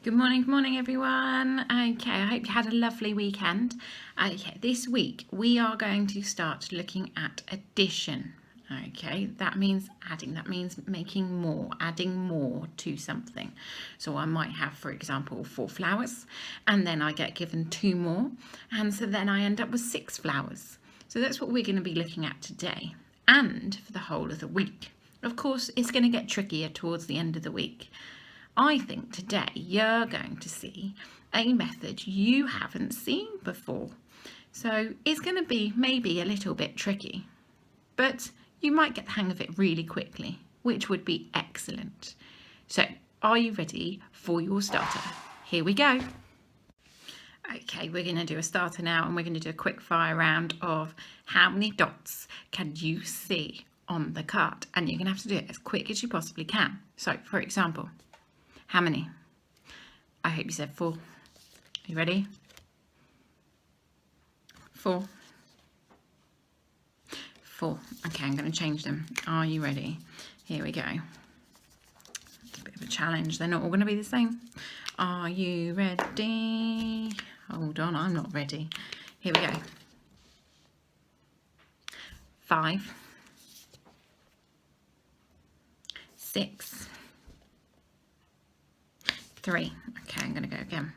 Good morning everyone. Okay, I hope you had a lovely weekend. Okay, this week we are going to start looking at addition. Okay, that means adding, that means making more, adding more to something. So I might have, for example, 4 flowers, and then I get given 2 more, and so then I end up with 6 flowers. So that's what we're going to be looking at today and for the whole of the week. Of course, it's going to get trickier towards the end of the week. I think today you're going to see a method you haven't seen before. So it's going to be maybe a little bit tricky, but you might get the hang of it really quickly, which would be excellent. So are you ready for your starter? Here we go. Okay, we're going to do a starter now, and we're going to do a quick fire round of how many dots can you see on the card, and you're going to have to do it as quick as you possibly can. So for example, how many? I hope you said 4. Are you ready? 4. 4. Okay, I'm going to change them. Are you ready? Here we go. It's a bit of a challenge. They're not all going to be the same. Are you ready? Hold on, I'm not ready. Here we go. 5. 6. 3. Okay, I'm going to go again.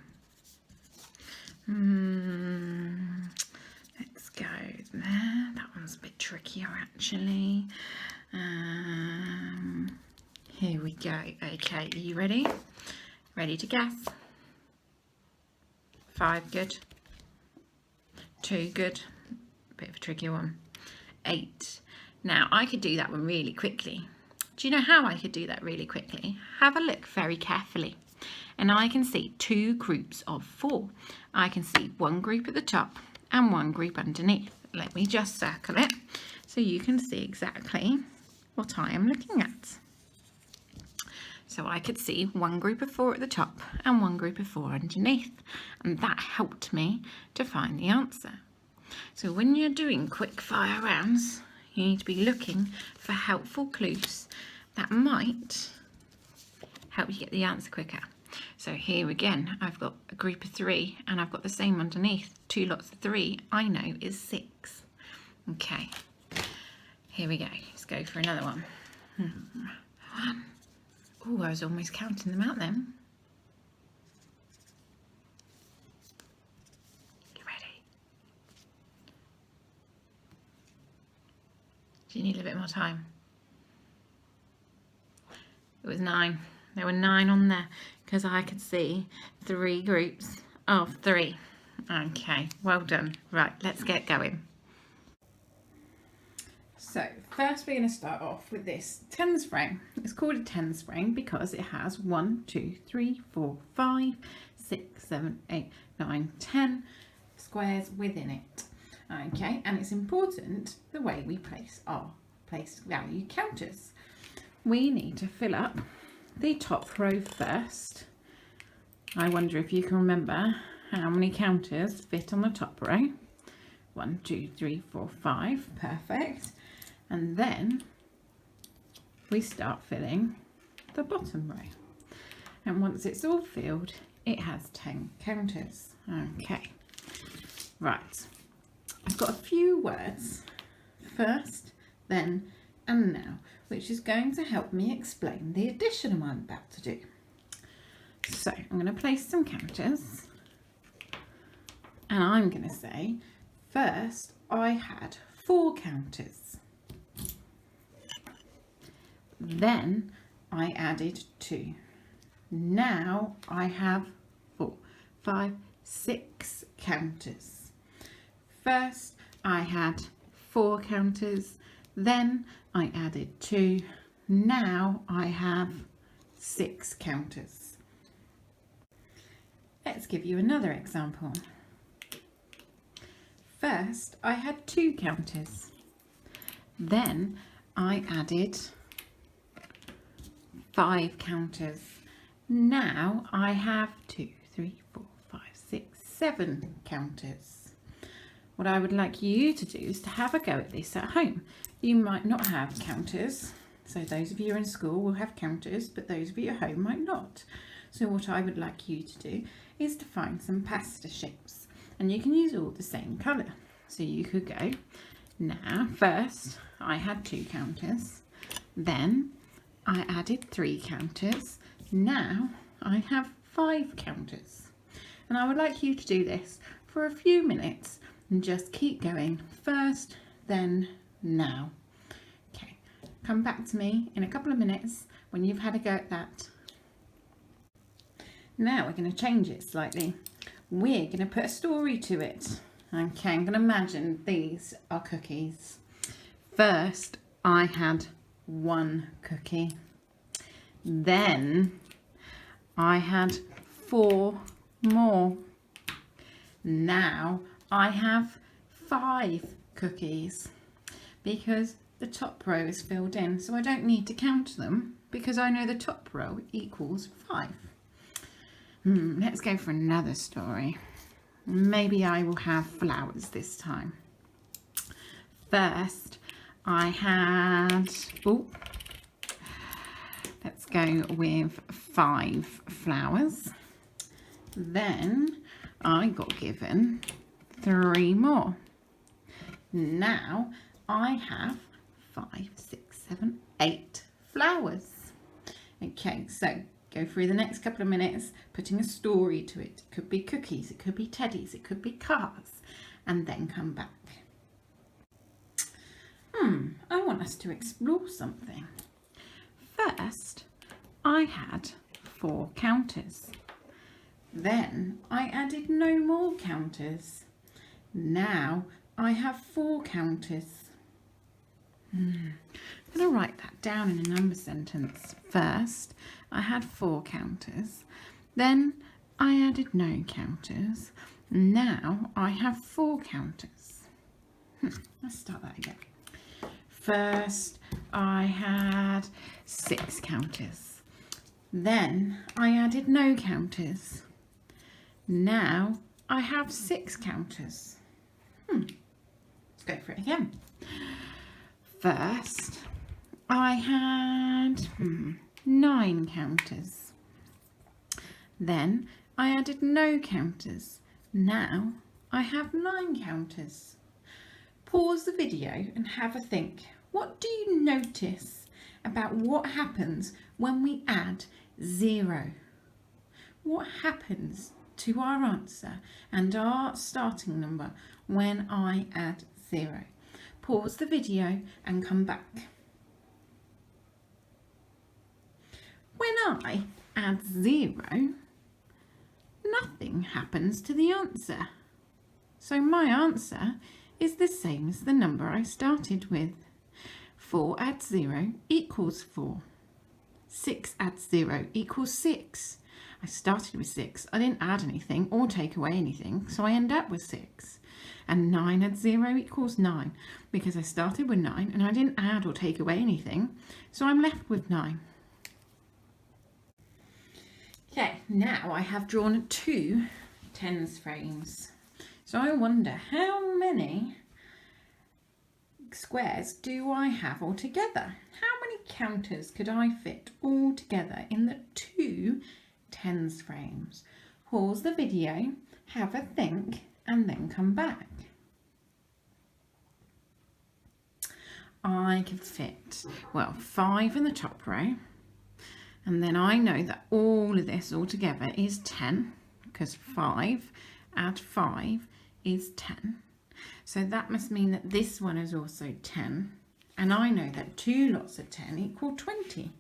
Let's go there. That one's a bit trickier actually. Here we go. Okay, are you ready? Ready to guess? 5, good. 2, good. Bit of a trickier one. 8. Now I could do that one really quickly. Do you know how I could do that really quickly? Have a look very carefully. And I can see 2 groups of 4. I can see one group at the top and one group underneath. Let me just circle it so you can see exactly what I am looking at. So I could see one group of 4 at the top and one group of 4 underneath, and that helped me to find the answer. So when you're doing quick fire rounds, you need to be looking for helpful clues that might help you get the answer quicker. So here again, I've got a group of 3 and I've got the same underneath. 2 lots of 3 I know is 6. Okay, here we go. Let's go for another one. 1. Oh, I was almost counting them out then. You ready? Do you need a bit more time? It was 9. There were 9 on there because I could see 3 groups of 3. Okay, well done. Right, let's get going. So first we're going to start off with this tens frame. It's called a tens frame because it has 1, 2, 3, 4, 5, 6, 7, 8, 9, 10 squares within it. Okay, and it's important the way we place our place value counters. We need to fill up the top row first. I wonder if you can remember how many counters fit on the top row. 1, 2, 3, 4, 5. Perfect. And then we start filling the bottom row. And once it's all filled, it has 10 counters. Okay. Right. I've got a few words. First, then, and now, which is going to help me explain the addition I'm about to do. So I'm going to place some counters, and I'm going to say, first I had 4 counters. Then I added 2. Now I have 4, 5, 6 counters. First I had 4 counters. Then I added 2. Now I have 6 counters. Let's give you another example. First I had 2 counters. Then I added 5 counters. Now I have 2, 3, 4, 5, 6, 7 counters. What I would like you to do is to have a go at this at home. You might not have counters, so those of you in school will have counters, but those of you at home might not. So what I would like you to do is to find some pasta shapes, and you can use all the same colour. So you could go, now first I had 2 counters, then I added 3 counters, now I have 5 counters. And I would like you to do this for a few minutes and just keep going, first, then, now. Okay, come back to me in a couple of minutes when you've had a go at that. Now we're going to change it slightly. We're going to put a story to it. Okay, I'm going to imagine these are cookies. First, I had 1 cookie. Then I had 4 more. Now I have 5 cookies because the top row is filled in, so I don't need to count them because I know the top row equals 5. Let's go for another story. Maybe I will have flowers this time. First, I had, let's go with 5 flowers. Then I got given 3 more. Now I have 5, 6, 7, 8 flowers. Okay, so go through the next couple of minutes putting a story to it. It could be cookies, it could be teddies, it could be cars, and then come back. I want us to explore something. First, I had 4 counters. Then I added no more counters. Now I have 4 counters. I'm going to write that down in a number sentence. First, I had 4 counters. Then I added no counters. Now I have 4 counters. Let's start that again. First, I had 6 counters. Then I added no counters. Now I have 6 counters. Let's go for it again. First, I had 9 counters. Then I added no counters. Now I have 9 counters. Pause the video and have a think. What do you notice about what happens when we add 0? What happens to our answer and our starting number when I add 0? Pause the video and come back. When I add 0, nothing happens to the answer. So my answer is the same as the number I started with. 4 adds 0 equals 4. 6 adds 0 equals 6. I started with 6. I didn't add anything or take away anything, so I end up with 6. And 9 adds 0 equals 9, because I started with 9 and I didn't add or take away anything, so I'm left with 9. Okay, now I have drawn 2 tens frames. So I wonder how many squares do I have altogether? How many counters could I fit all together in the 2 tens frames? Pause the video, have a think, and then come back. I can fit, well, 5 in the top row, and then I know that all of this all together is 10, because 5 add 5 is 10. So that must mean that this one is also 10, and I know that 2 lots of 10 equal 20.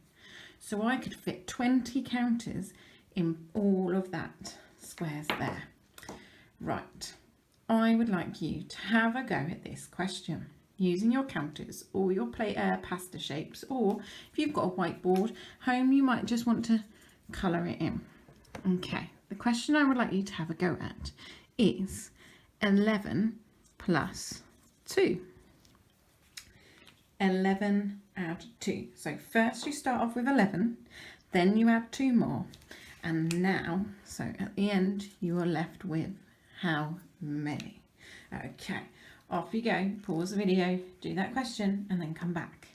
So I could fit 20 counters in all of that squares there. Right, I would like you to have a go at this question using your counters or your pasta shapes, or if you've got a whiteboard home, you might just want to colour it in. Okay, the question I would like you to have a go at is 11 plus 2. 11 add 2. So first you start off with 11, then you add 2 more, and now, so at the end, you are left with how many? Okay, off you go. Pause the video, do that question, and then come back.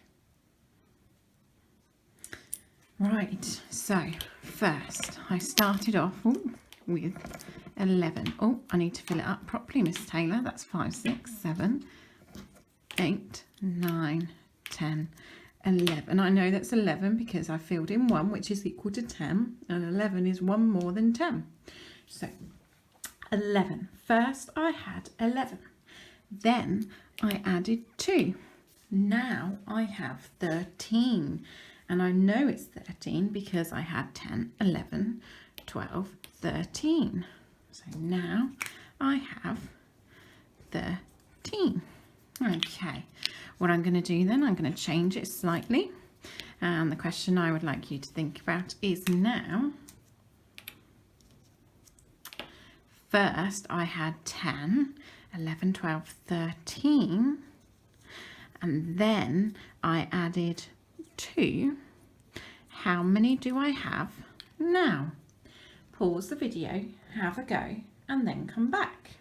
Right, so first I started off with 11. Oh, I need to fill it up properly, Miss Taylor. That's 5, 6, 7, 8, 9, 10, 11. I know that's 11 because I filled in 1, which is equal to 10, and 11 is 1 more than 10. So 11. First I had 11. Then I added 2. Now I have 13. And I know it's 13 because I had 10, 11, 12, 13. So now I have 13. Okay, what I'm going to do then, I'm going to change it slightly. And the question I would like you to think about is now, first I had 10, 11, 12, 13. And then I added 2. How many do I have now? Pause the video, have a go, and then come back.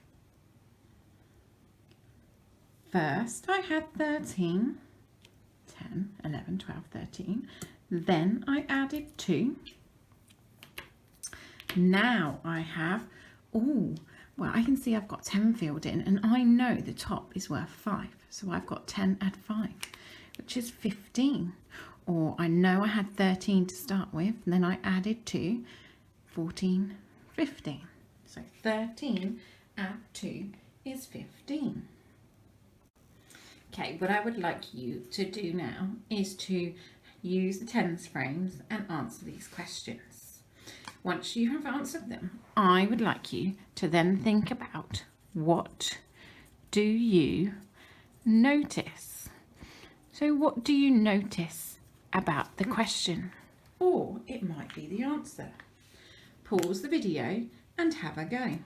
First I had 13, 10, 11, 12, 13. Then I added 2. Now I have, well, I can see I've got 10 filled in, and I know the top is worth 5. So I've got 10 add 5, which is 15. Or I know I had 13 to start with, and then I added 2, 14, 15. So 13 add 2 is 15. Okay, what I would like you to do now is to use the tens frames and answer these questions. Once you have answered them, I would like you to then think about, what do you notice? So what do you notice about the question? Or it might be the answer. Pause the video and have a go.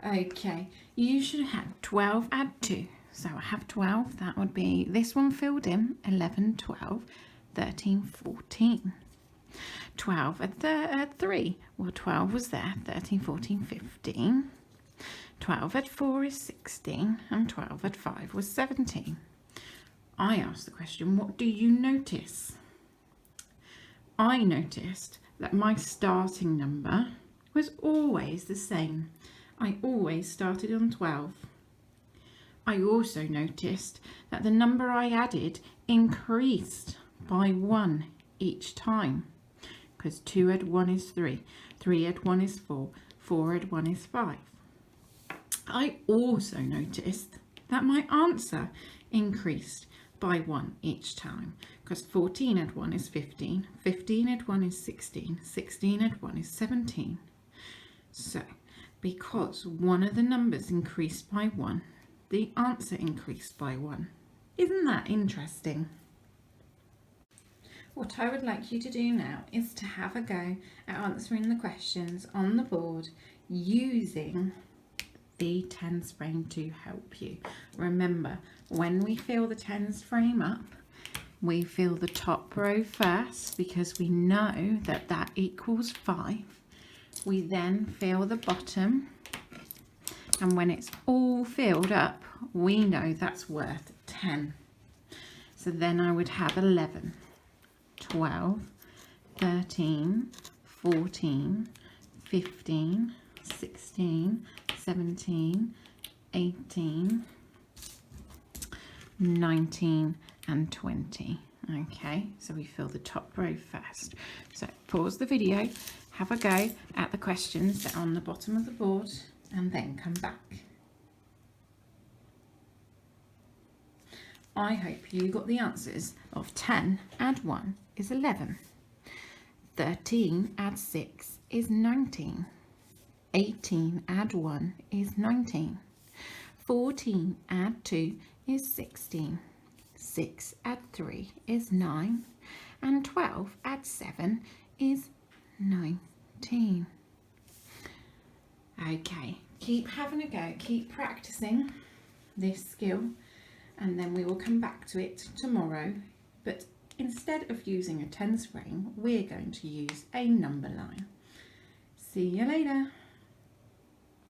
Okay, you should have 12 add 2. So I have 12, that would be this one filled in, 11, 12, 13, 14. 12 at 3, well 12 was there, 13, 14, 15. 12 at 4 is 16, and 12 at 5 was 17. I asked the question, what do you notice? I noticed that my starting number was always the same. I always started on 12. I also noticed that the number I added increased by 1 each time, because 2 add 1 is 3, 3 add 1 is 4, 4 add 1 is 5. I also noticed that my answer increased by 1 each time, because 14 add 1 is 15, 15 add 1 is 16, 16 add 1 is 17. So, because one of the numbers increased by 1, the answer increased by 1. Isn't that interesting? What I would like you to do now is to have a go at answering the questions on the board using the tens frame to help you. Remember, when we fill the tens frame up, we fill the top row first because we know that that equals 5. We then fill the bottom, and when it's all filled up, we know that's worth 10. So then I would have 11, 12, 13, 14, 15, 16, 17, 18, 19 and 20. Okay, so we fill the top row first. So pause the video, have a go at the questions that are on the bottom of the board, and then come back. I hope you got the answers of 10 add 1 is 11. 13 add 6 is 19. 18 add 1 is 19. 14 add 2 is 16. 6 add 3 is 9. And 12 add 7 is 19. Okay, keep having a go, keep practicing this skill, and then we will come back to it tomorrow. But instead of using a tens frame, we're going to use a number line. See you later.